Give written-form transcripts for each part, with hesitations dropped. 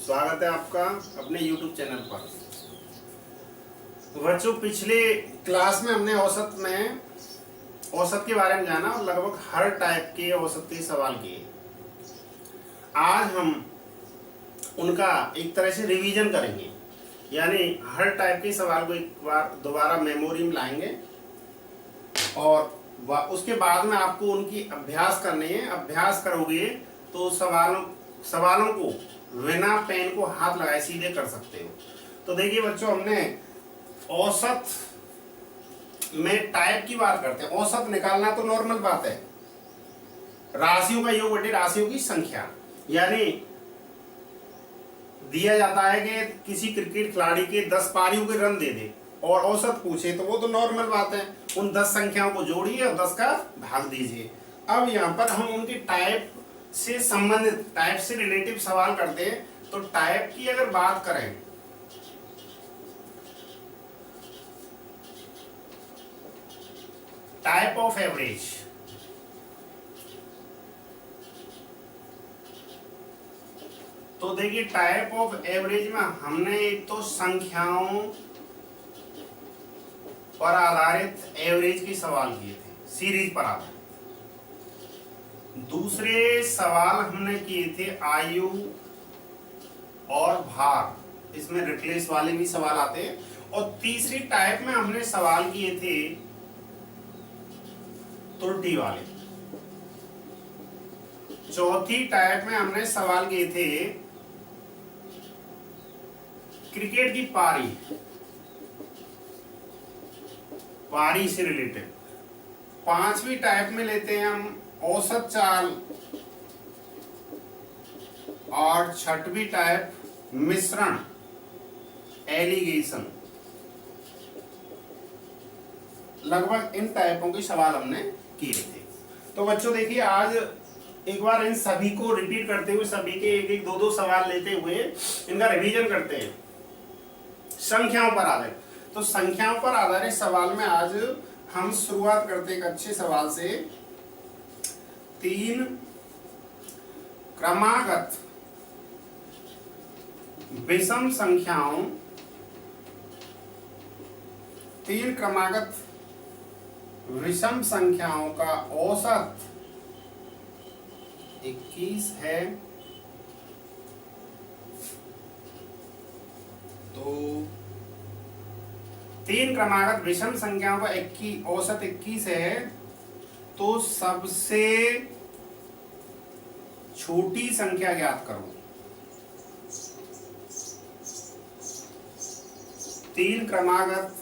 स्वागत है आपका अपने YouTube चैनल पर। तो बच्चों, पिछले क्लास में हमने औसत के बारे में जाना और लगभग हर टाइप के औसत के सवाल किए। आज हम उनका एक तरह से रिवीजन करेंगे, यानी हर टाइप के सवाल को एक बार दोबारा मेमोरी में लाएंगे और उसके बाद में आपको उनकी अभ्यास करनी है। अभ्यास करोगे तो सवालों को बिना पेन को हाथ लगाए सीधे कर सकते हो। तो देखिए बच्चों, हमने औसत में टाइप की बात करते हैं। औसत निकालना तो नॉर्मल बात है, राशियों का योग बटे राशियों की संख्या। यानी दिया जाता है कि किसी क्रिकेट खिलाड़ी के 10 पारियों के रन दे दे और औसत पूछे, तो वो तो नॉर्मल बात है। उन 10 संख्याओं को जोड़िए और 10 का भाग दीजिए। अब यहाँ पर हम उनकी टाइप से संबंधित, टाइप से रिलेटिव सवाल करते हैं। तो टाइप की अगर बात करें, टाइप ऑफ एवरेज, तो देखिए टाइप ऑफ एवरेज में हमने एक तो संख्याओं पर आधारित एवरेज के सवाल किए थे, सीरीज पर आधारित। दूसरे सवाल हमने किए थे आयु और भार, इसमें रिप्लेस वाले भी सवाल आते हैं। और तीसरी टाइप में हमने सवाल किए थे त्रुटि वाले। चौथी टाइप में हमने सवाल किए थे क्रिकेट की पारी से रिलेटेड। पांचवी टाइप में लेते हैं हम औसत चाल और छठवीं टाइप मिश्रण, एलिगेशन। लगभग इन टाइपों के सवाल हमने किए थे। तो बच्चों देखिए, आज एक बार इन सभी को रिपीट करते हुए, सभी के एक एक दो सवाल लेते हुए इनका रिवीजन करते हैं संख्याओं पर आधारित। तो संख्याओं पर आधारित सवाल में आज हम शुरुआत करते हैं एक अच्छे सवाल से। 3 क्रमागत विषम संख्याओं, 3 क्रमागत विषम संख्याओं का औसत 21 है। तो 3 क्रमागत विषम संख्याओं का औसत 21 है, तो सबसे छोटी संख्या ज्ञात करो। 3 क्रमागत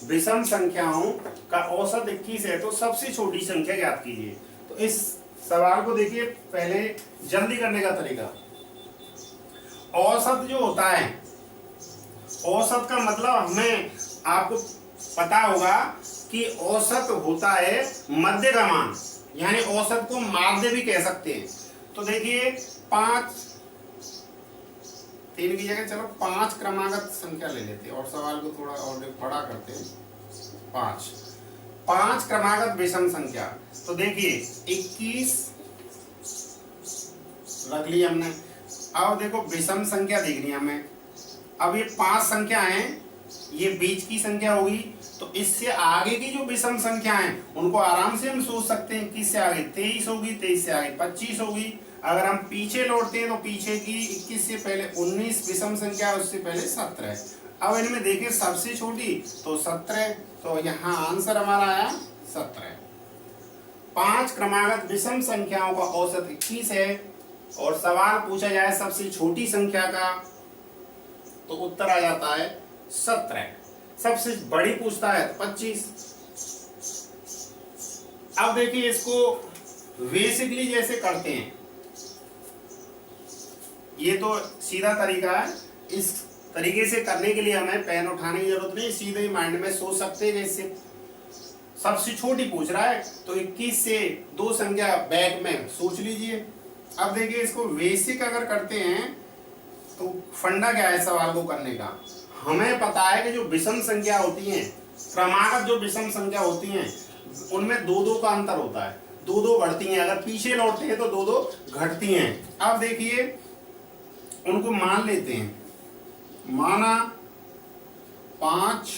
विषम संख्याओं का औसत 21 है, तो सबसे छोटी संख्या ज्ञात कीजिए। तो इस सवाल को देखिए, पहले जल्दी करने का तरीका। औसत जो होता है, औसत का मतलब हमें आपको पता होगा कि औसत होता है मध्य का मान, यानी औसत को माध्य भी कह सकते हैं। तो देखिए 3 की जगह चलो 5 क्रमागत संख्या ले लेते हैं और सवाल को थोड़ा और बड़ा करते हैं। 5 क्रमागत विषम संख्या। तो देखिए 21 रख लिया हमने। अब देखो विषम संख्या देखनी है हमें। अब ये 5 संख्या हैं, ये बीच की संख्या होगी। तो इससे आगे की जो विषम संख्या हैं उनको आराम से हम सोच सकते हैं। 21 से आगे 23 होगी, 23 से आगे 25 होगी। अगर हम पीछे लौटते हैं तो पीछे की 21 से पहले 19 विषम संख्या, उससे पहले 17। अब इनमें देखिए सबसे छोटी तो 17, तो यहाँ आंसर हमारा आया 17। 5 क्रमागत विषम संख्याओं का औसत 21 है और सवाल पूछा जाए सबसे छोटी संख्या का, तो उत्तर आ जाता है 17। सबसे बड़ी पूछता है तो 25। अब देखिए इसको बेसिकली जैसे करते हैं, ये तो सीधा तरीका है। इस तरीके से करने के लिए हमें पेन उठाने की जरूरत नहीं, सीधे ही माइंड में सोच सकते हैं। जैसे सबसे छोटी पूछ रहा है तो 21 से 2 संख्या बैक में सोच लीजिए। अब देखिए इसको बेसिक अगर करते हैं तो फंडा क्या है सवाल को करने का। हमें पता है कि जो विषम संख्या होती हैं, क्रमागत जो विषम संख्या होती हैं, उनमें 2-2 का अंतर होता है। 2-2 बढ़ती हैं, अगर पीछे लौटते हैं तो 2-2 घटती हैं। अब देखिए उनको मान लेते हैं। माना 5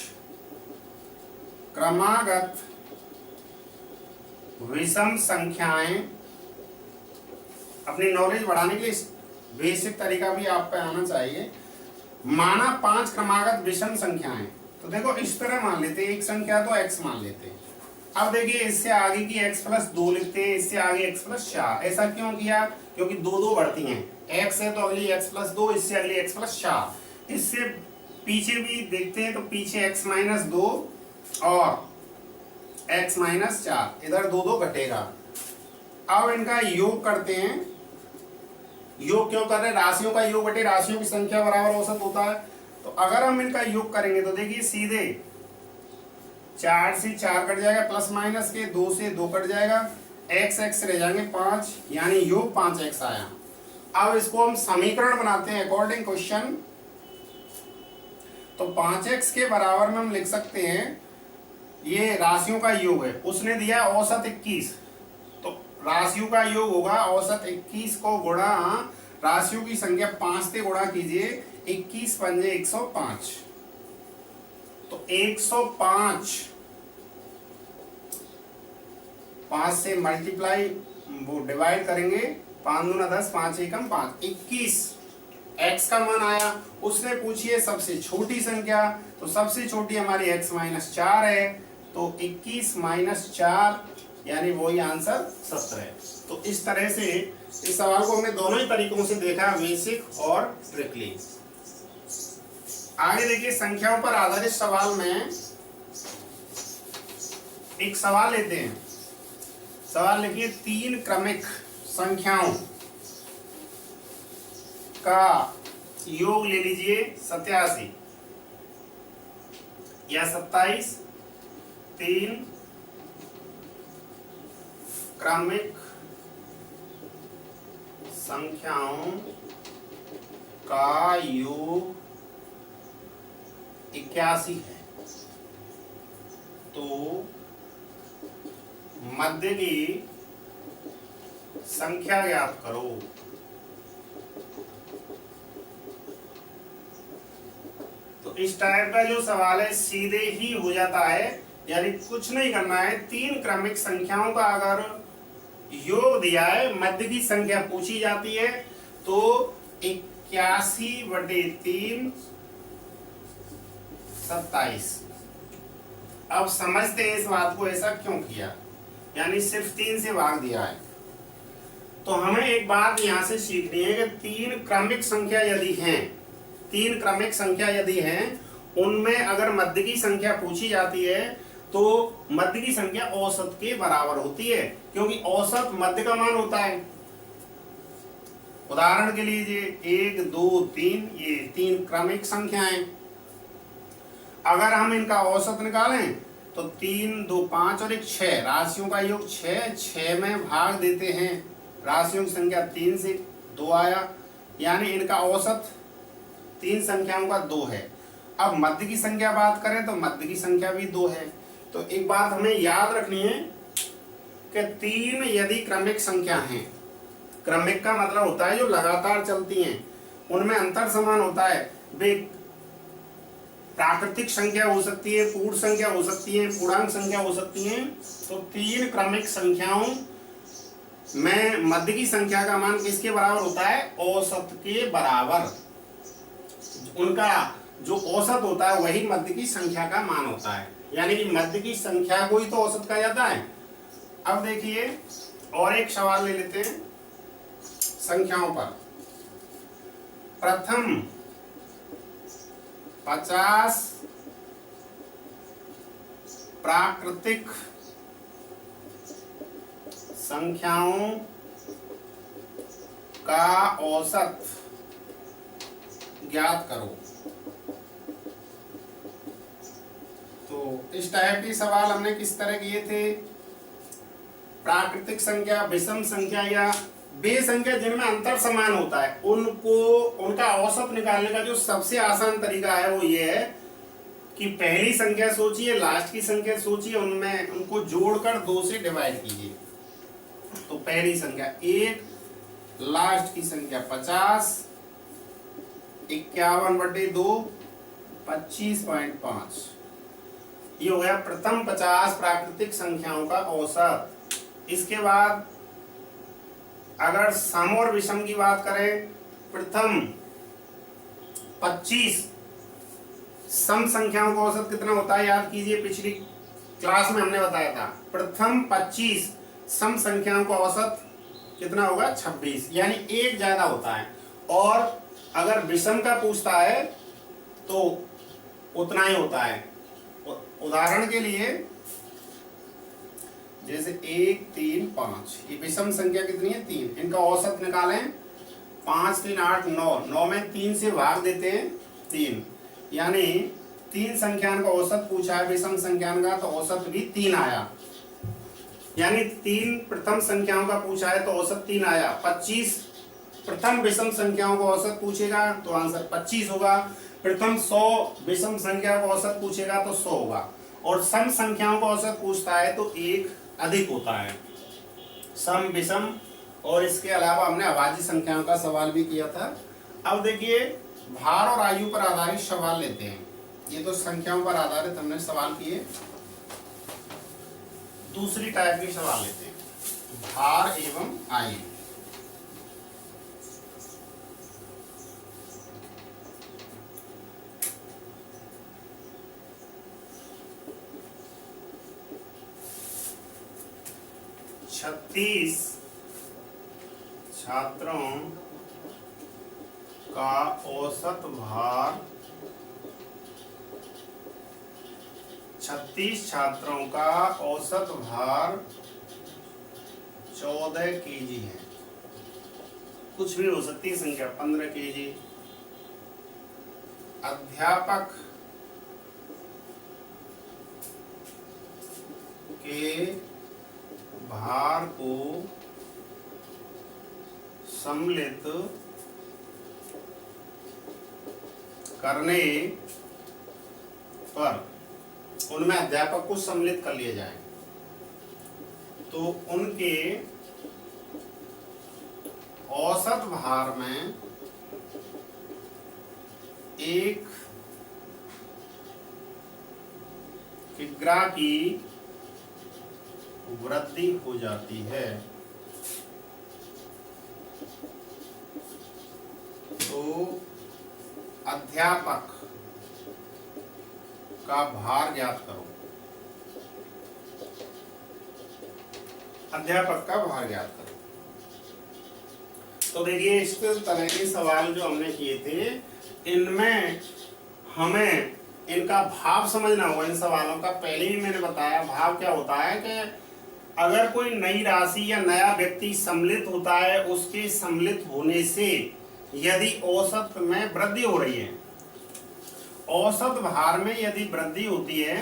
क्रमागत विषम संख्याएं, अपनी नॉलेज बढ़ाने के लिए बेसिक तरीका भी आप पे आना चाहिए। माना 5 क्रमागत विषम संख्याएं, तो देखो इस तरह मान लेते हैं, एक संख्या तो x मान लेते हैं। अब देखिए इससे आगे की x+2 लिखते हैं, इससे आगे x+4। ऐसा क्यों किया? क्योंकि दो दो बढ़ती हैं, x है तो अगली x+2, इससे अगली x+4। इससे पीछे भी देखते हैं तो पीछे x-2 और x-4, इधर दो दो घटेगा। अब इनका योग करते हैं। योग क्यों कर रहे हैं? राशियों का योग बटे राशियों की संख्या बराबर औसत होता है। तो अगर हम इनका योग करेंगे तो देखिए सीधे 4 से 4 कट जाएगा, प्लस माइनस के 2 से 2 कट जाएगा, x रह जाएंगे 5, यानी योग 5x आया। अब इसको हम समीकरण बनाते हैं अकॉर्डिंग क्वेश्चन। तो 5x के बराबर में हम लिख सकते हैं, ये राशियों का योग है, उसने दिया औसत 21, तो राशियों का योग होगा औसत 21 को गुणा राशियों की संख्या 5 से गुणा कीजिए, 21 पंजे 105। तो 105 5 से मल्टीप्लाई वो डिवाइड करेंगे, 5 दूना 10, 5 एकम 5, 21 x का मान आया। उसने पूछी है सबसे छोटी संख्या, तो सबसे छोटी हमारी x-4 है, तो 21-4 यानी वही आंसर 17 है। तो इस तरह से इस सवाल को हमने दोनों ही तरीकों से देखा, बेसिक और ट्रिकली। आगे देखिए संख्याओं पर आधारित सवाल में एक सवाल लेते हैं। सवाल लिखिए 3 क्रमिक संख्याओं का योग ले लीजिए 87 या 27। 3 क्रमिक संख्याओं का योग 81 है, तो मध्य की संख्या ज्ञात करो। तो इस टाइप का जो सवाल है सीधे ही हो जाता है, यानी कुछ नहीं करना है। 3 क्रमिक संख्याओं का अगर योग दिया है, मध्य की संख्या पूछी जाती है, तो 81/3 27। अब समझते हैं इस बात को ऐसा क्यों किया, यानी सिर्फ 3 से भाग दिया है। तो हमें एक बात यहां से सीखनी है कि 3 क्रमिक संख्या यदि हैं, 3 क्रमिक संख्या यदि हैं, उनमें अगर मध्य की संख्या पूछी जाती है तो मध्य की संख्या औसत के बराबर होती है, क्योंकि औसत मध्य का मान होता है। उदाहरण के लिए 1 2 3, ये 3 क्रमिक संख्याएं, अगर हम इनका औसत निकालें तो 3 2 5 और 1 6, राशियों का योग 6 में भाग देते हैं, राशियों की संख्या 3 से 2 आया, यानी इनका औसत 3 संख्याओं का 2 है। अब मध्य की संख्या बात करें तो मध्य की संख्या भी 2 है। तो एक बात हमें याद रखनी है कि 3 यदि क्रमिक संख्या हैं, क्रमिक का मतलब होता है जो लगातार चलती हैं, उनमें अंतर समान होता है। वे प्राकृतिक संख्या हो सकती है, पूर्ण संख्या हो सकती है, पूर्णांक संख्या हो सकती है। तो 3 क्रमिक संख्याओं में मध्य की संख्या का मान किसके बराबर होता है? औसत के बराबर। उनका जो औसत होता है वही मध्य की संख्या का मान होता है, यानी कि मध्य की संख्या को ही तो औसत कहा जाता है। अब देखिए और एक सवाल ले लेते हैं संख्याओं पर। प्रथम 50 प्राकृतिक संख्याओं का औसत ज्ञात करो। तो इस टाइप के सवाल हमने किस तरह किए थे? प्राकृतिक संख्या, विषम संख्या या वे संख्या जिनमें अंतर समान होता है, उनका औसत निकालने का जो सबसे आसान तरीका है वो ये है कि पहली संख्या सोचिए, लास्ट की संख्या सोचिए, उनमें उनको जोड़कर 2 से डिवाइड कीजिए। तो पहली संख्या 1, लास्ट की संख्या 50, 51/2 25.5। ये हो गया प्रथम 50 प्राकृतिक संख्याओं का औसत। इसके बाद अगर सम और विषम की बात करें, प्रथम 25 सम संख्याओं का औसत कितना होता है, याद कीजिए पिछली क्लास में हमने बताया था। प्रथम 25 सम संख्याओं का औसत कितना होगा, 26, यानी एक ज्यादा होता है। और अगर विषम का पूछता है तो उतना ही होता है। उदाहरण के लिए जैसे 1 3 5, ये विषम संख्या कितनी है, 3, इनका औसत निकालें। 5 3 8 9, 9 में 3 से भाग देते हैं 3, यानी 3 संख्यान का औसत पूछा है विषम संख्यान का, तो औसत भी 3 आया। यानी 3 प्रथम संख्याओं का पूछा है तो औसत 3 आया। 25 प्रथम विषम संख्याओं का औसत पूछेगा तो आंसर 25 होगा। प्रथम 100 विषम संख्या का औसत पूछेगा तो 100 होगा। और सम संख्याओं का औसत पूछता है तो एक अधिक होता है, सम विषम। और इसके अलावा हमने अभाज्य संख्याओं का सवाल भी किया था। अब देखिए भार और आयु पर आधारित सवाल लेते हैं। ये तो संख्याओं पर आधारित हमने सवाल किए, दूसरी टाइप की सवाल लेते हैं, भार एवं आयु। छत्तीस छात्रों का औसत भार, 36 छात्रों का औसत भार 14 केजी है। कुछ भी हो सकती है संख्या, 15 केजी। अध्यापक के भार को सम्मिलित करने पर, उनमें अध्यापक को सम्मिलित कर लिया जाए तो उनके औसत भार में 1 किग्रा की वृद्धि हो जाती है। तो अध्यापक का भार ज्ञात करो। अध्यापक का भार ज्ञात करो। तो देखिए इस तरह के सवाल जो हमने किए थे, इनमें हमें इनका भाव समझना होगा। इन सवालों का पहले ही मैंने बताया, भाव क्या होता है कि अगर कोई नई राशि या नया व्यक्ति सम्मिलित होता है, उसके सम्मिलित होने से यदि औसत में वृद्धि हो रही है, औसत भार में यदि वृद्धि होती है,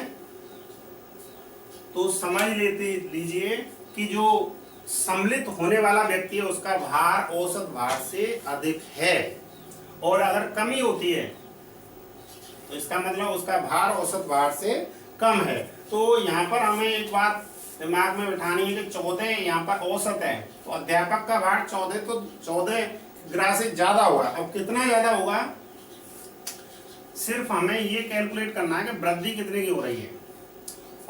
तो समझ लीजिए कि जो सम्मिलित होने वाला व्यक्ति है उसका भार औसत भार से अधिक है। और अगर कमी होती है तो इसका मतलब उसका भार औसत भार से कम है। तो यहाँ पर हमें एक बात दिमाग में बिठानी है कि 14 यहाँ पर औसत है, तो अध्यापक का भार 14, तो 14 ग्रा से ज्यादा होगा। अब कितना ज्यादा होगा, सिर्फ हमें ये कैलकुलेट करना है कि वृद्धि कितने की हो रही है।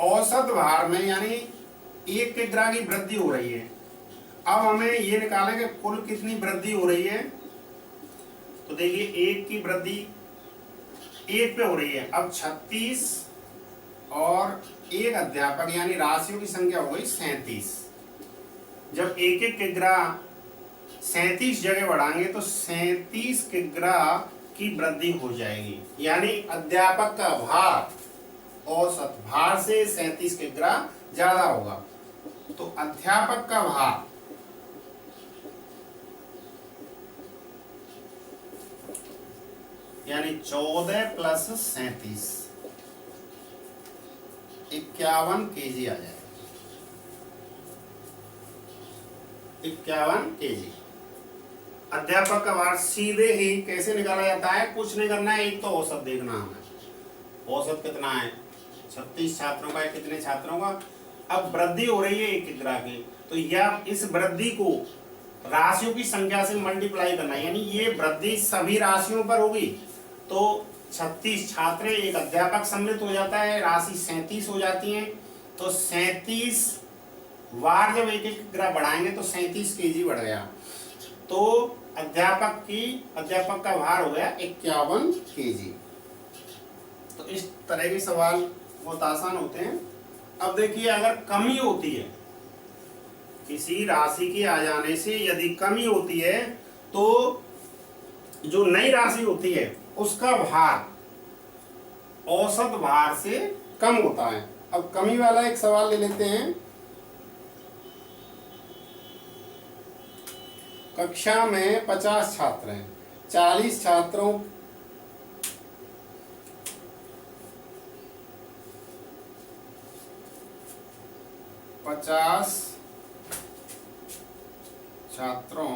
औसत भार में यानी 1 किग्रा की वृद्धि हो रही है। अब हमें ये निकालें कि कुल कितनी वृद्धि हो रही है। तो देखिए 1 की वृद्धि 1 पे हो रही है। अब 36 और 1 अध्यापक यानी राशियों की संख्या हो गई 37। जब 1 किग्रा 37 जगह बढ़ाएंगे तो 37 किग्रा की वृद्धि हो जाएगी। यानी अध्यापक का भार औसत भार से 37 किग्रा ज्यादा होगा। तो अध्यापक का भार यानी 14 प्लस 37 51 केजी आ जाएगा। 51 केजी। अध्यापक का भार सीधे ही कैसे निकाला जाता है, कुछ नहीं करना है, एक तो औसत देखना हमें। औसत कितना है, 36 छात्रों का है, कितने छात्रों का। अब वृद्धि हो रही है 1 किग्रा की, तो या इस वृद्धि को राशियों की संख्या से मल्टीप्लाई करना, यानी ये वृद्धि सभी राशियों पर होगी। तो 36 छात्र, एक अध्यापक सम्मिलित हो जाता है, राशि 37 हो जाती है। तो 37 बार जब एक एक ग्राफ बढ़ाएंगे तो 37 केजी बढ़ गया। तो अध्यापक का भार हो गया 51 केजी। तो इस तरह के सवाल बहुत आसान होते हैं। अब देखिए, अगर कमी होती है किसी राशि के आ जाने से, यदि कमी होती है तो जो नई राशि होती है उसका भार औसत भार से कम होता है। अब कमी वाला एक सवाल ले लेते हैं। कक्षा में 50 छात्र हैं, 40 छात्रों 50 छात्रों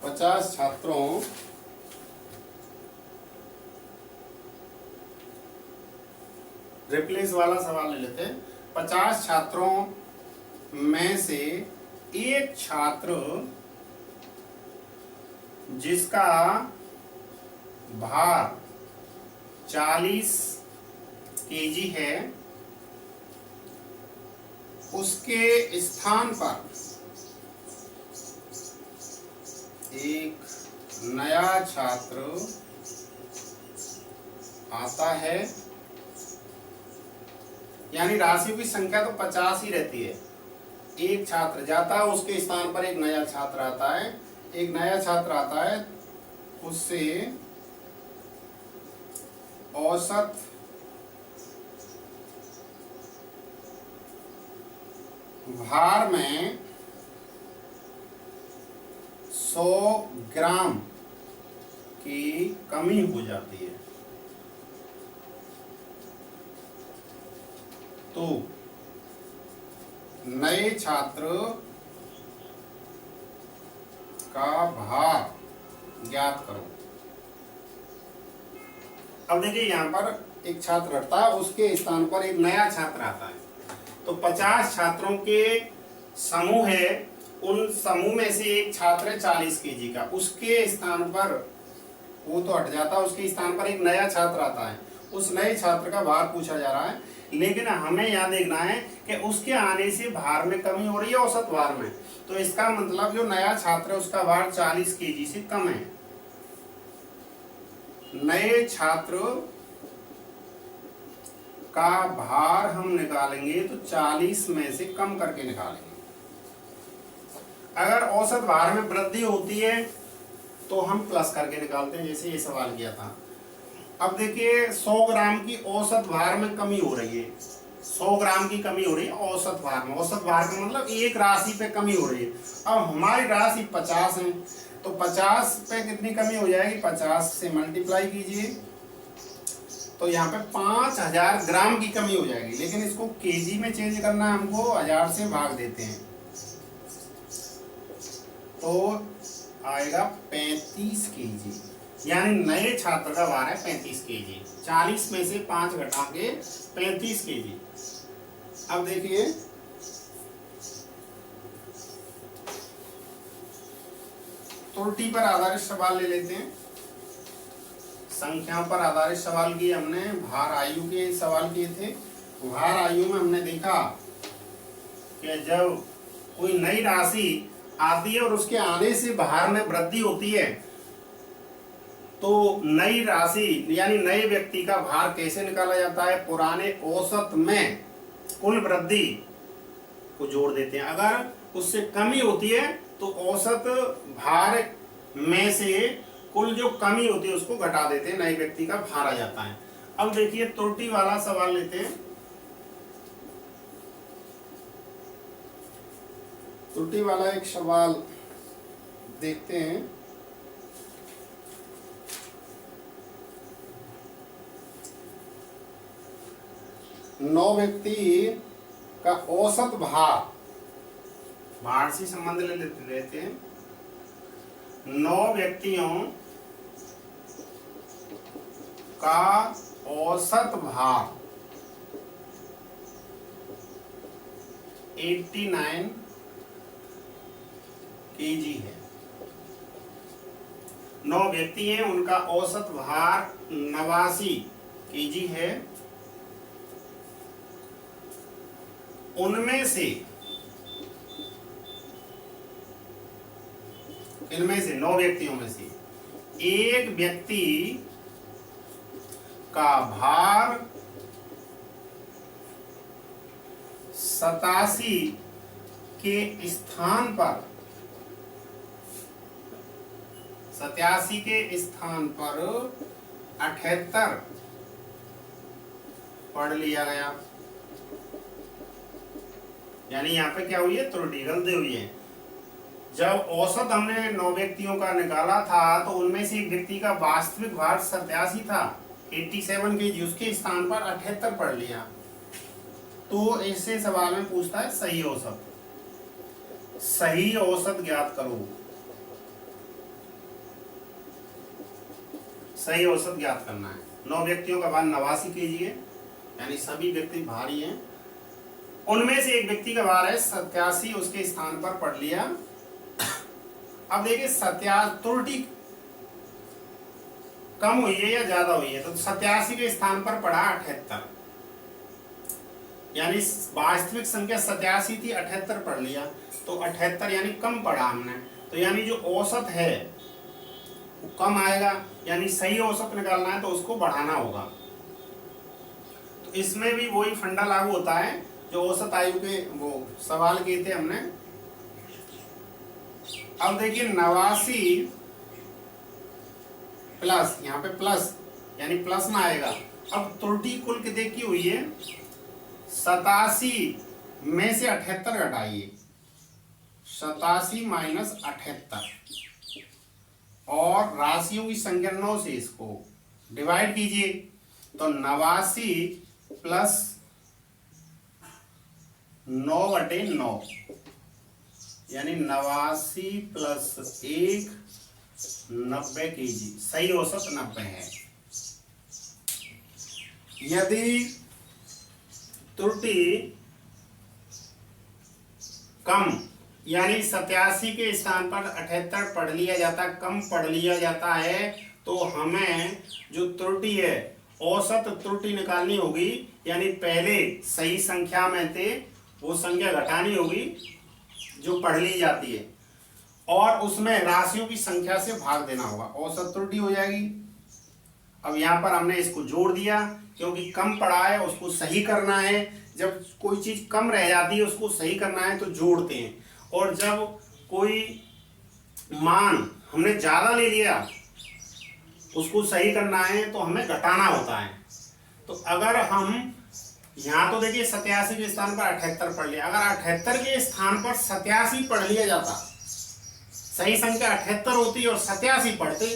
50 छात्रों रिप्लेस वाला सवाल ले लेते हैं। 50 छात्रों में से एक छात्र जिसका भार 40 केजी है, उसके स्थान पर एक नया छात्र आता है, यानी राशियों की संख्या तो 50 ही रहती है। एक छात्र जाता है, उसके स्थान पर एक नया छात्र आता है। एक नया छात्र आता है, उससे औसत भार में 100 ग्राम की कमी हो जाती है। तो नए छात्र का भार ज्ञात करो। अब देखिए, यहाँ पर एक छात्र हटता है, उसके स्थान पर एक नया छात्र आता है। तो 50 छात्रों के समूह है, उन समूह में से एक छात्र है 40 केजी का, उसके स्थान पर वो तो हट जाता है, उसके स्थान पर एक नया छात्र आता है। उस नए छात्र का भार पूछा जा रहा है, लेकिन हमें यहाँ देखना है कि उसके आने से भार में कमी हो रही है औसत भार में। तो इसका मतलब जो नया छात्र है उसका भार 40 केजी से कम है। नए छात्र का भार हम निकालेंगे तो 40 में से कम करके निकालेंगे। अगर औसत भार में वृद्धि होती है तो हम प्लस करके निकालते हैं, जैसे ये सवाल किया था। अब देखिए, 100 ग्राम की औसत भार में कमी हो रही है, 100 ग्राम की कमी हो रही है औसत भार में। औसत भार का मतलब एक राशि पे कमी हो रही है। अब हमारी राशि 50 है, तो 50 पे कितनी कमी हो जाएगी, 50 से मल्टीप्लाई कीजिए, तो यहाँ पे 5000 ग्राम की कमी हो जाएगी। लेकिन इसको केजी में चेंज करना है हमको, 1000 से भाग देते हैं तो आएगा 35 केजी, यानी नए छात्र का भार है 35 केजी। 40 में से 5 घटा के 35 केजी। अब देखिए, त्रुटि पर आधारित सवाल ले लेते हैं। संख्याओं पर आधारित सवाल किए हमने, भार आयु के सवाल किए थे। भार आयु में हमने देखा कि जब कोई नई राशि आती है और उसके आने से भार में वृद्धि होती है, तो नई राशि यानी नए व्यक्ति का भार कैसे निकाला जाता है, पुराने औसत में कुल वृद्धि को जोड़ देते हैं। अगर उससे कमी होती है तो औसत भार में से कुल जो कमी होती है उसको घटा देते हैं, नए व्यक्ति का भार आ जाता है। अब देखिए, त्रुटि वाला सवाल लेते हैं। त्रुटि वाला एक सवाल देखते हैं। नौ व्यक्ति का औसत भार से संबंध ले लेते हैं। 9 व्यक्तियों का औसत भार 89 kg है। 9 व्यक्ति हैं, उनका औसत भार 89 kg है। उनमें से इनमें से 9 व्यक्तियों में से एक व्यक्ति का भार 87 के स्थान पर 87 के स्थान पर 78 पढ़ लिया गया। यानी यहाँ पे क्या हुई है, त्रुटि गलती हुई है। जब औसत हमने 9 व्यक्तियों का निकाला था तो उनमें से एक व्यक्ति का वास्तविक भार 87 था, 87 केजी, उसके स्थान पर 78 पढ़ लिया। तो ऐसे सवाल में पूछता है सही औसत, सही औसत ज्ञात करो। सही औसत ज्ञात करना है। 9 व्यक्तियों का भार 89 केजी है, यानी सभी व्यक्ति भारी हैं। उनमें से एक व्यक्ति का भार है 87, उसके स्थान पर पढ़ लिया। अब देखिए त्रुटि कम हुई है या ज्यादा हुई है, तो 87 के स्थान पर पढ़ा 78, यानी वास्तविक संख्या 87 थी, 78 पढ़ लिया, तो 78 यानी कम पढ़ा हमने। तो यानी जो औसत है वो कम आएगा, यानी सही औसत निकालना है तो उसको बढ़ाना होगा। तो इसमें भी वही फंडा लागू होता है जो औसत आयु के वो सवाल किए थे हमने। अब देखिए 89 प्लस, यहाँ पे प्लस यानी प्लस में आएगा। अब त्रुटि कुल कितने की हुई है, 87 में से 78 घटाइए, 87 माइनस 78, और राशियों की संख्या 9 से इसको डिवाइड कीजिए, तो 89 प्लस 9/9, यानी 89 प्लस 1 90 केजी। सही औसत 90 है। यदि त्रुटि कम, यानी 87 के स्थान पर 78 पढ़ लिया जाता, कम पढ़ लिया जाता है, तो हमें जो त्रुटि है औसत त्रुटि निकालनी होगी। यानी पहले सही संख्या में थे वो संख्या घटानी होगी जो पढ़ ली जाती है, और उसमें राशियों की संख्या से भाग देना होगा, औसत त्रुटि हो जाएगी। अब यहाँ पर हमने इसको जोड़ दिया, क्योंकि कम पढ़ा है उसको सही करना है। जब कोई चीज कम रह जाती है उसको सही करना है तो जोड़ते हैं, और जब कोई मान हमने ज्यादा ले लिया उसको सही करना है तो हमें घटाना होता है। तो अगर हम यहाँ तो देखिए 87 के स्थान पर 78 पढ़ लिया, अगर 78 के स्थान पर 87 पढ़ लिया जाता, सही संख्या 78 होती और 87 पढ़ते,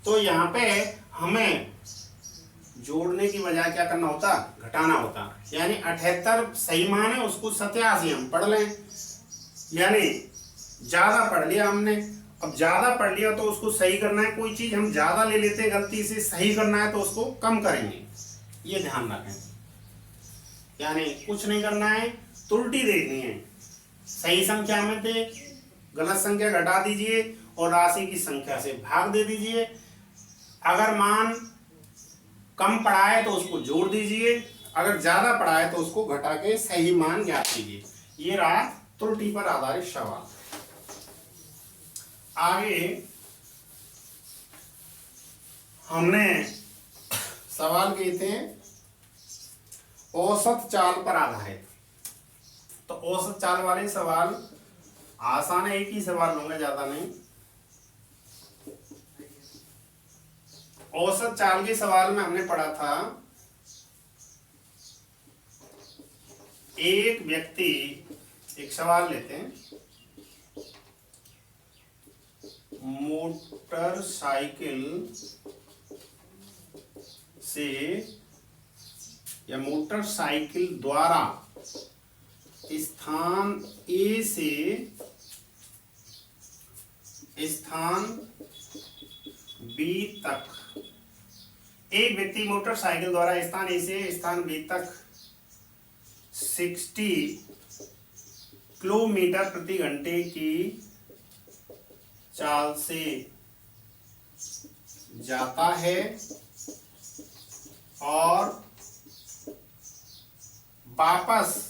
तो यहाँ पे हमें जोड़ने की बजाय क्या करना होता, घटाना होता। यानी 78 सही मान है, उसको 87 हम पढ़ लें, यानी ज्यादा पढ़ लिया हमने। अब ज्यादा पढ़ लिया तो उसको सही करना है, कोई चीज हम ज्यादा ले लेते हैं गलती से, सही करना है तो उसको कम करेंगे, ये ध्यान रखें। यानी कुछ नहीं करना है, त्रुटि देखनी है। सही संख्या में थे, गलत संख्या घटा दीजिए और राशि की संख्या से भाग दे दीजिए। अगर मान कम पढ़ा है तो उसको जोड़ दीजिए, अगर ज्यादा पढ़ा है तो उसको घटा के सही मान ज्ञात कीजिए। ये रहा त्रुटि पर आधारित सवाल। आगे हमने सवाल किए थे औसत चाल पर आधारित। तो औसत चाल वाले सवाल आसान है, एक ही सवाल होंगे, ज्यादा नहीं। औसत चाल के सवाल में हमने पढ़ा था, एक व्यक्ति, एक सवाल लेते हैं, मोटरसाइकिल से या मोटरसाइकिल द्वारा स्थान ए से स्थान बी तक, एक व्यक्ति मोटरसाइकिल द्वारा स्थान ए से स्थान बी तक 60 किलोमीटर प्रति घंटे की चाल से जाता है और वापस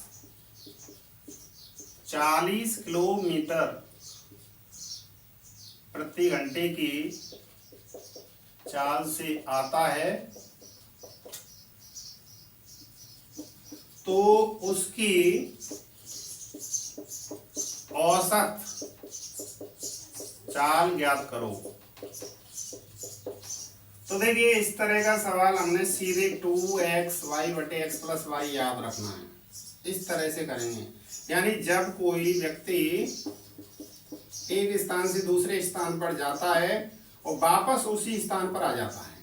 40 किलोमीटर प्रति घंटे की चाल से आता है, तो उसकी औसत चाल ज्ञात करो। तो देखिए इस तरह का सवाल हमने सीधे 2xy/x+y याद रखना है, इस तरह से करेंगे। यानी जब कोई व्यक्ति एक स्थान से दूसरे स्थान पर जाता है और वापस उसी स्थान पर आ जाता है,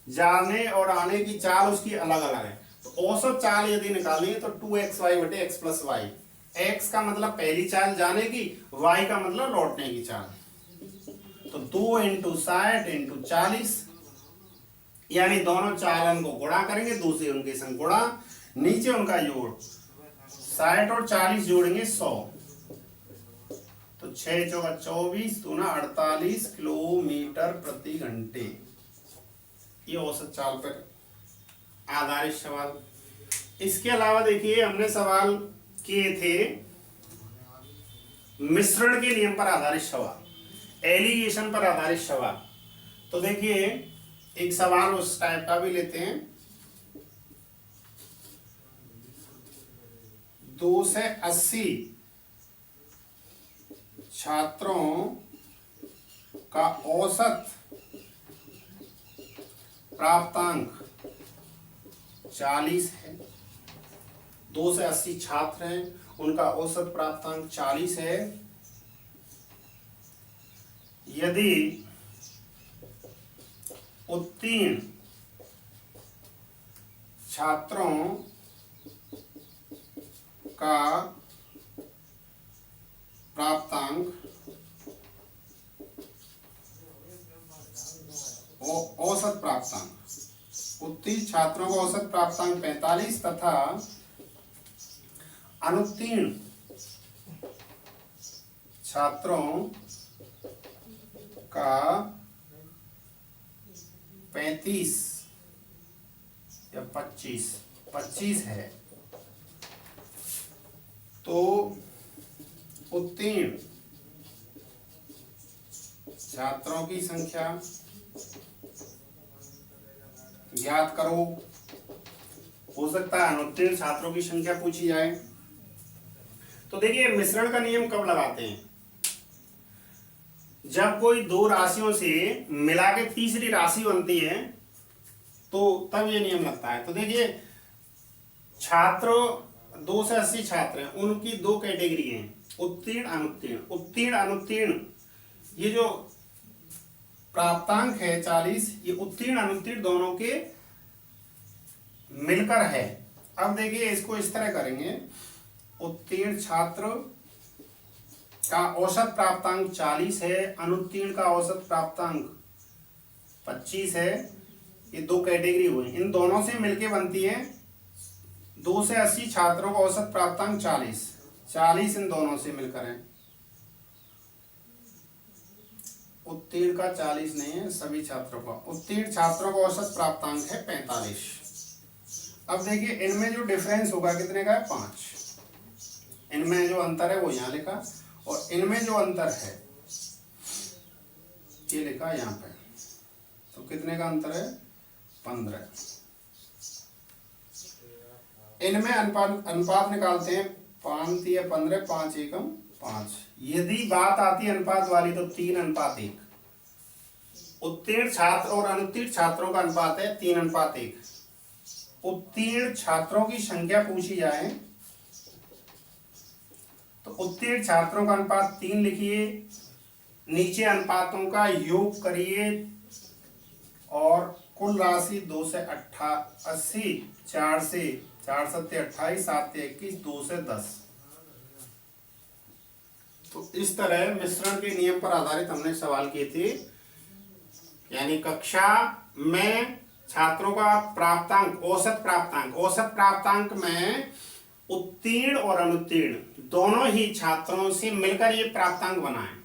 जाने और आने की चाल उसकी अलग अलग है, तो औसत चाल यदि निकालेंगे तो 2xy/x+y। x का मतलब पहली चाल जाने की, y का मतलब लौटने की चाल, तो 2 × 60 × 40, यानी दोनों चालन को गुणा करेंगे, दूसरे उनके संग गुणा, नीचे उनका जोड़, 60 और 40 जोड़ेंगे 100, तो 6 × 24 दूना 48 किलोमीटर प्रति घंटे। ये औसत चाल पर आधारित सवाल। इसके अलावा देखिए हमने सवाल किए थे मिश्रण के नियम पर आधारित सवाल, एलिगेशन पर आधारित सवाल। तो देखिए एक सवाल उस टाइप का भी लेते हैं। 280 छात्रों का औसत प्राप्तांक 40 है। 2 से 80 छात्र हैं, उनका औसत प्राप्तांक 40 है। यदि उत्तीर्ण छात्रों का प्राप्तांक औसत प्राप्तांक, उत्तीर्ण छात्रों का औसत प्राप्तांक 45 तथा अनुत्तीर्ण छात्रों का 35 या 25 है, तो उत्तीर्ण छात्रों की संख्या ज्ञात करो। हो सकता है अनुत्तीर्ण छात्रों की संख्या पूछी जाए। तो देखिए मिश्रण का नियम कब लगाते हैं? जब कोई दो राशियों से मिला के तीसरी राशि बनती है तो तब ये नियम लगता है। तो देखिए छात्रों 2 से 80 छात्र हैं, उनकी दो कैटेगरी हैं, उत्तीर्ण अनुत्तीर्ण। उत्तीर्ण अनुत्तीर्ण ये जो प्राप्तांक है 40, ये उत्तीर्ण अनुत्तीर्ण दोनों के मिलकर है। अब देखिए इसको इस तरह करेंगे, उत्तीर्ण छात्र का औसत प्राप्तांक 40 है, अनुत्तीर्ण का औसत प्राप्तांक 25 है। ये दो कैटेगरी हुई, इन दोनों से मिलके बनती है 2 से 80 छात्रों का औसत प्राप्तांक 40 इन दोनों से मिलकर है। उत्तीर्ण का 40 नहीं है, सभी छात्रों का। उत्तीर्ण छात्रों का औसत प्राप्तांक है 45। अब देखिए इनमें जो डिफरेंस होगा कितने का है? 5। इनमें जो अंतर है वो यहाँ लिखा, और इनमें जो अंतर है ये लिखा यहाँ पे। तो कितने का अंतर है? 15। इनमें अनुपात निकालते हैं, 5 × 15, 5 × 5। यदि बात आती है अनुपात वाली तो 3:1। उत्तीर्ण छात्र और अनुत्तीर्ण छात्रों का अनुपात है 3:1। उत्तीर्ण छात्रों की संख्या पूछी जाए तो उत्तीर्ण छात्रों का अनुपात 3 लिखिए, नीचे अनुपातों का योग करिए और कुल राशि 2 से 80, 4 से 4 7 28, 7 21, 2 से 10। तो इस तरह मिश्रण के नियम पर आधारित हमने सवाल किए थे। यानी कक्षा में छात्रों का प्राप्तांक, औसत प्राप्तांक में उत्तीर्ण और अनुत्तीर्ण दोनों ही छात्रों से मिलकर ये प्राप्तांक बना है,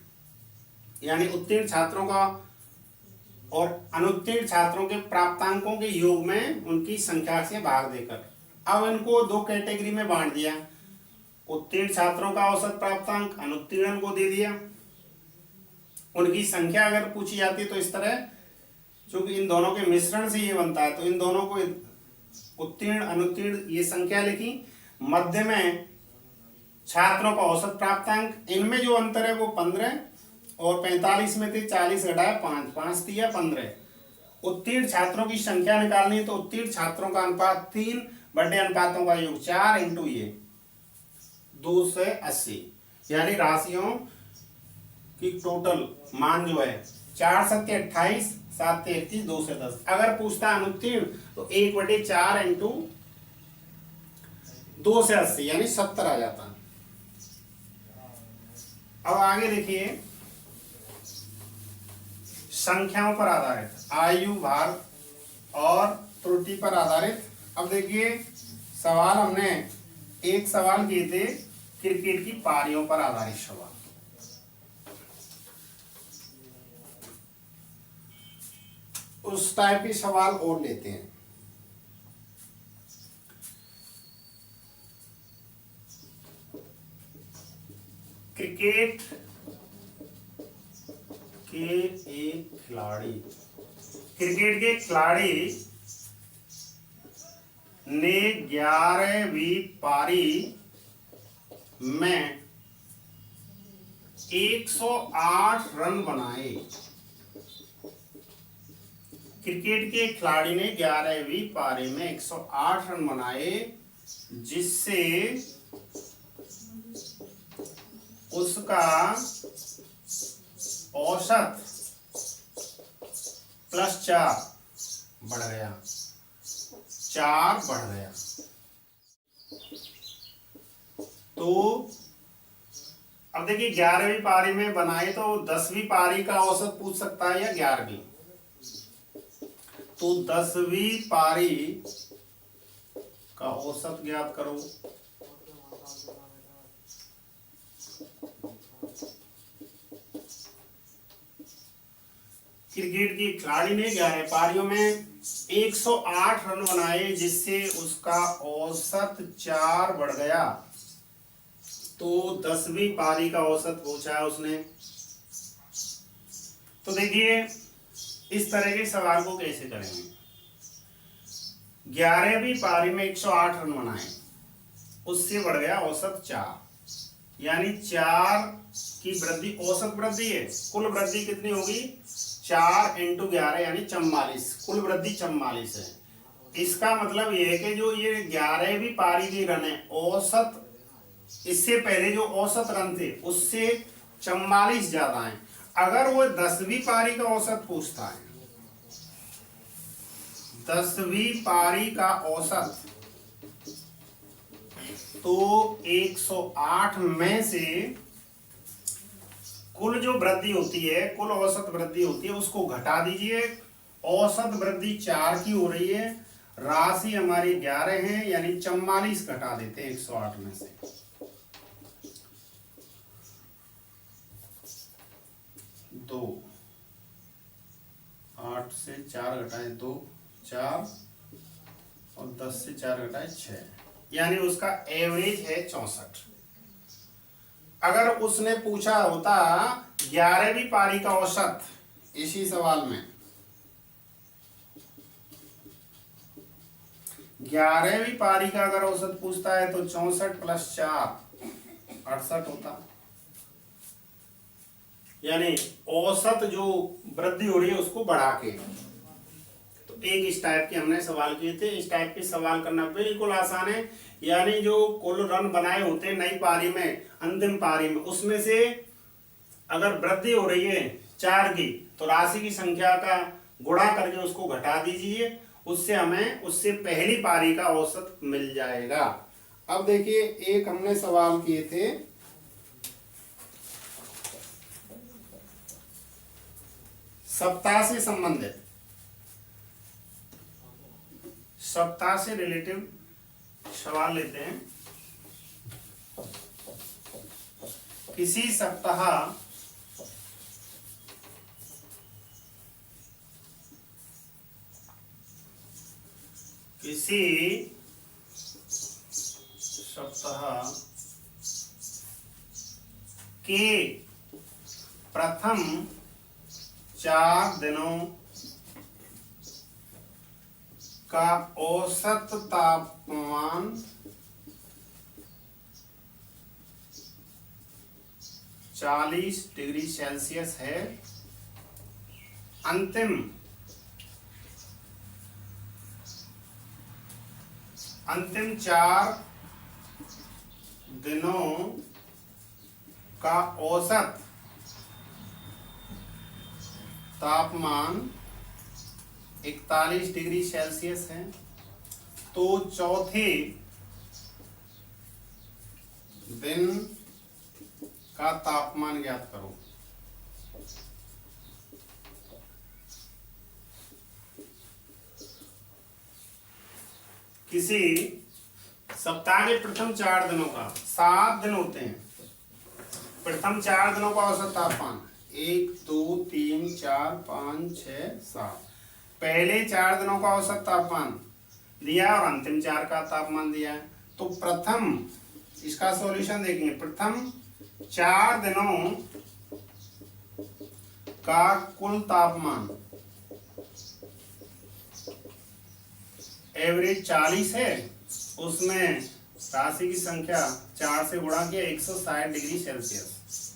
यानी उत्तीर्ण छात्रों का और अनुत्तीर्ण छात्रों के प्राप्तांकों के योग में उनकी संख्या से भाग देकर अब इनको दो कैटेगरी में बांट दिया। उत्तीर्ण छात्रों का औसत प्राप्तांक अनुत्तीर्ण को दे दिया। उनकी संख्या अगर पूछी जाती तो इस तरह, क्योंकि इन दोनों के मिश्रण से ये बनता है, तो इन दोनों को उत्तीर्ण अनुत्तीर्ण ये संख्या लिखी, मध्य में छात्रों का औसत प्राप्तांक, इनमें जो अंतर है वो 15 और 45 में थे 40 घटाया 5, 5 दिया 15। उत्तीर्ण छात्रों की संख्या निकालनी है तो उत्तीर्ण छात्रों का अनुपात 3 बटे अनुपातों का योग 4 इंटू ये 280, यानी राशियों की टोटल मान जो है 4 सत्ते 28, 7 31, 2 से 10। अगर पूछता है अनुत्तीर्ण तो 1/4 इंटू 2 से 80 यानी 70 आ जाता। अब आगे देखिए, संख्याओं पर आधारित आयु भार और त्रुटि पर आधारित। अब देखिए सवाल हमने एक सवाल किए थे क्रिकेट की पारियों पर आधारित सवाल। उस टाइप के सवाल और लेते हैं। क्रिकेट के एक खिलाड़ी, क्रिकेट के खिलाड़ी ने 11वीं पारी में 108 रन बनाए। क्रिकेट के खिलाड़ी ने 11वीं पारी में 108 रन बनाए, जिससे उसका औसत +4 बढ़ गया, 4 बढ़ गया। तो अब देखिए 11वीं पारी में बनाए तो 10वीं पारी का औसत पूछ सकता है या 11वीं। तो 10वीं पारी का औसत ज्ञात करो। क्रिकेट के खिलाड़ी ने 11 पारियों में 108 रन बनाए, जिससे उसका औसत 4 बढ़ गया। तो 10वीं पारी का औसत पूछा है उसने। तो देखिए इस तरह के सवाल को कैसे करेंगे। 11वीं पारी में 108 रन बनाए, उससे बढ़ गया औसत 4, यानी 4 की वृद्धि, औसत वृद्धि है, कुल वृद्धि कितनी होगी 4 इंटू 11 यानी 44, कुल वृद्धि 44 है। इसका मतलब यह है कि जो ये 11वीं पारी की रन है, औसत इससे पहले जो औसत रन थे उससे 44 ज्यादा है। अगर वो 10वीं पारी का औसत पूछता है, 10वीं पारी का औसत, तो 108 में से कुल जो वृद्धि होती है, कुल औसत वृद्धि होती है, उसको घटा दीजिए। औसत वृद्धि 4 की हो रही है, राशि हमारी 11 है, यानी 44 घटा देते हैं 108 में से। 2, 8 से 4 घटाए 2, 4 और 10 से 4 घटाए 6, यानी उसका एवरेज है 64। अगर उसने पूछा होता 11वीं पारी का औसत, इसी सवाल में 11वीं पारी का अगर औसत पूछता है तो 64 + 4 68 होता, यानी औसत जो वृद्धि हो रही है उसको बढ़ा के। तो एक इस टाइप के हमने सवाल किए थे। इस टाइप के सवाल करना बिल्कुल आसान है, यानी जो कुल रन बनाए होते हैं नई पारी में, अंतिम पारी में, उसमें से अगर वृद्धि हो रही है 4 की, तो राशि की संख्या का गुणा करके उसको घटा दीजिए, उससे हमें उससे पहली पारी का औसत मिल जाएगा। अब देखिए एक हमने सवाल किए थे, सप्ताह से संबंधित, सप्ताह से रिलेटिव सवाल लेते हैं। किसी सप्ताह के प्रथम 4 दिनों का औसत तापमान 40 डिग्री सेल्सियस है। अंतिम 4 दिनों का औसत तापमान 41 डिग्री सेल्सियस है। तो चौथे दिन का तापमान ज्ञात करो। किसी सप्ताह के प्रथम 4 दिनों का, 7 दिन होते हैं, प्रथम 4 दिनों का औसत तापमान 1 2 3 4 5 6 7। पहले 4 दिनों का औसत तापमान दिया और अंतिम 4 का तापमान दिया है। तो प्रथम, इसका सॉल्यूशन देखेंगे। प्रथम 4 दिनों का कुल तापमान एवरेज 40 है, उसमें राशि की संख्या 4 से गुणा किया 160 डिग्री सेल्सियस।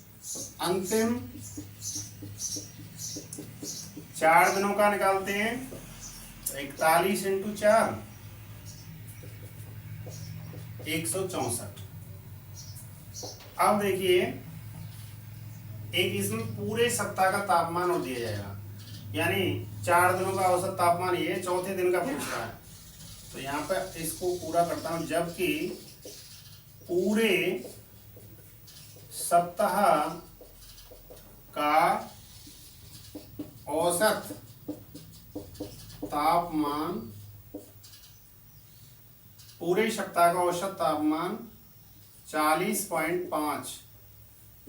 अंतिम 4 दिनों का निकालते हैं, 41 इंटू 4 164। अब देखिए, एक इसमें पूरे सप्ताह का तापमान और दिया जाएगा, यानी 4 दिनों का औसत तापमान ये चौथे दिन का पूछ रहा है। तो यहाँ पर इसको पूरा करता हूं, जबकि पूरे सप्ताह का औसत तापमान, पूरे सप्ताह का औसत तापमान 40.5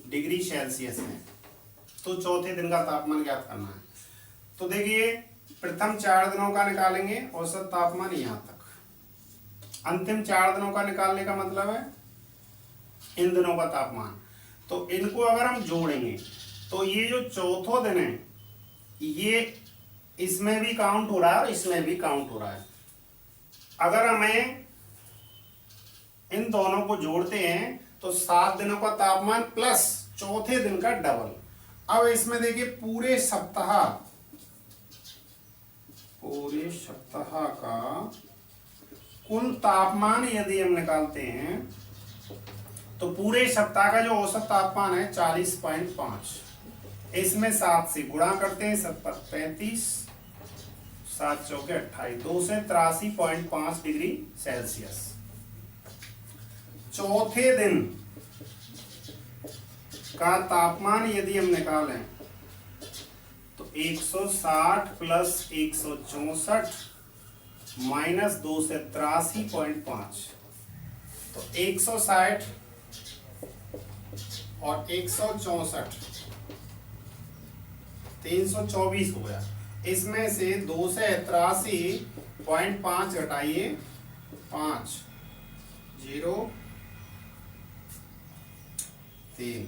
डिग्री सेल्सियस है। तो चौथे दिन का तापमान ज्ञात करना है। तो देखिए, प्रथम 4 दिनों का निकालेंगे औसत तापमान यहां तक, अंतिम 4 दिनों का निकालने का मतलब है इन दिनों का तापमान। तो इनको अगर हम जोड़ेंगे तो ये जो चौथा दिन है, ये इसमें भी काउंट हो रहा है और इसमें भी काउंट हो रहा है। अगर हमें इन दोनों को जोड़ते हैं तो 7 दिनों का तापमान प्लस चौथे दिन का डबल। अब इसमें देखिए, पूरे सप्ताह का कुल तापमान यदि हम निकालते हैं तो पूरे सप्ताह का जो औसत तापमान है 40.5, इसमें 7 से गुणा करते हैं, 7 पर 35, 7 चौके 28, 283.5 डिग्री सेल्सियस। चौथे दिन का तापमान यदि हम निकालें तो 160 प्लस 164 माइनस 283.5, तो 160 और 164 324 हो गया। इसमें से 283.5 घटाइए 5 0 3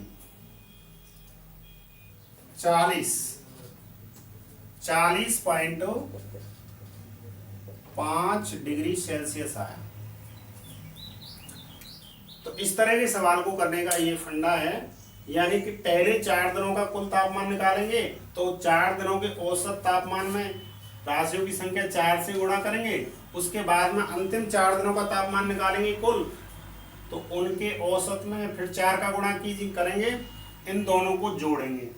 40.5 डिग्री सेल्सियस आया। तो इस तरह के सवाल को करने का ये फंडा है, यानी कि पहले 4 दिनों का कुल तापमान निकालेंगे तो 4 दिनों के औसत तापमान में राशियों की संख्या 4 से गुणा करेंगे, उसके बाद में अंतिम 4 दिनों का तापमान निकालेंगे कुल, तो उनके औसत में फिर 4 का गुणा करेंगे, इन दोनों को जोड़ेंगे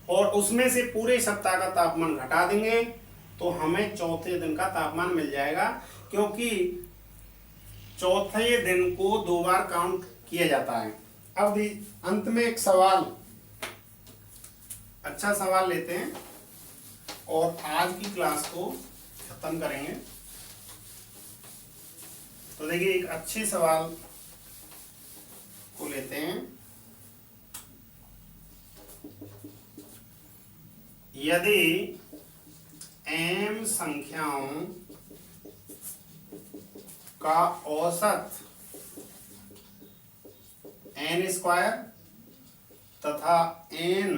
और उसमें से पूरे सप्ताह का तापमान घटा देंगे, तो हमें चौथे दिन का तापमान मिल जाएगा। क्योंकि चौथे दिन को 2 बार काउंट किया जाता है। अब भी अंत में एक सवाल, अच्छा सवाल लेते हैं और आज की क्लास को खत्म करेंगे। तो देखिए, एक अच्छे सवाल लेते हैं। यदि m संख्याओं का औसत n स्क्वायर तथा n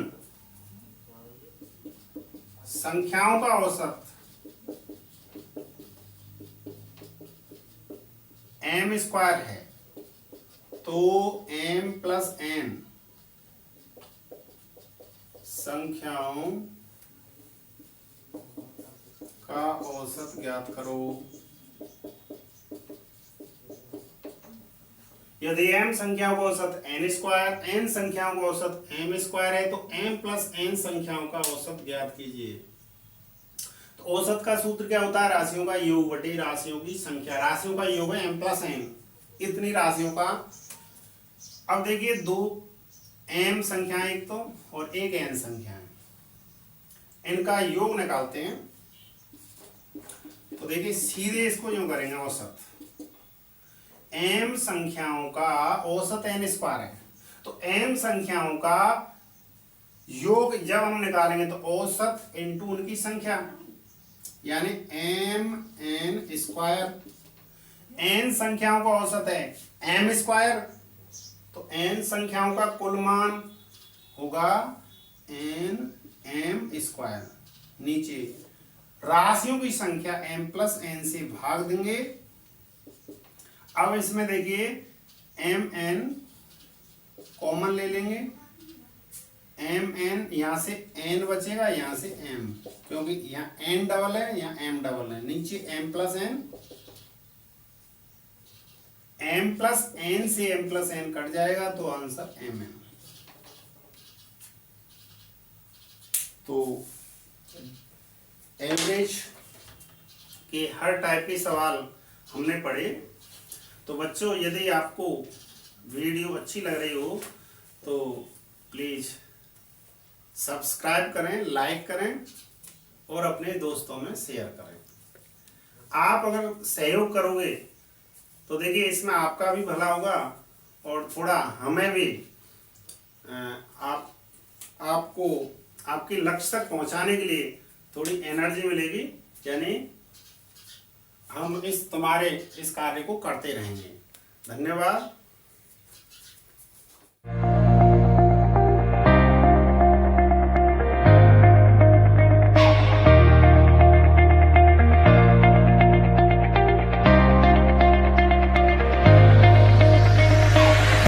संख्याओं का औसत m स्क्वायर है, तो m प्लस n संख्याओं का औसत ज्ञात करो। यदि m संख्याओं का औसत n स्क्वायर, n संख्याओं का औसत m स्क्वायर है, तो m प्लस n संख्याओं का औसत ज्ञात कीजिए। तो औसत का सूत्र क्या होता है? राशियों का योग बटे राशियों की संख्या। राशियों का योग है m प्लस n, इतनी राशियों का। अब देखिए दो m संख्याएं एक तो और एक n संख्याएं, इनका योग निकालते हैं। तो देखिए सीधे इसको यूं करेंगे, औसत m संख्याओं का औसत n स्क्वायर है, तो m संख्याओं का योग जब हम निकालेंगे तो औसत इनटू उनकी संख्या, यानी m n स्क्वायर। n संख्याओं का औसत है m स्क्वायर, तो n संख्याओं का कुल मान होगा n m स्क्वायर। नीचे राशियों की संख्या m प्लस n से भाग देंगे। अब इसमें देखिए एम एन कॉमन ले लेंगे, एम एन यहाँ से एन बचेगा, यहाँ से एम, क्योंकि यहाँ एन डबल है, यहाँ एम डबल है। नीचे M plus N, M plus N से एम प्लस एन कट जाएगा, तो आंसर एम एन। तो एवरेज के हर टाइप के सवाल हमने पढ़े। तो बच्चों यदि आपको वीडियो अच्छी लग रही हो तो प्लीज़ सब्सक्राइब करें, लाइक करें और अपने दोस्तों में शेयर करें। आप अगर सहयोग करोगे तो देखिए इसमें आपका भी भला होगा और थोड़ा हमें भी आपको आपके लक्ष्य तक पहुंचाने के लिए थोड़ी एनर्जी मिलेगी, यानी हम इस कार्य को करते रहेंगे। धन्यवाद।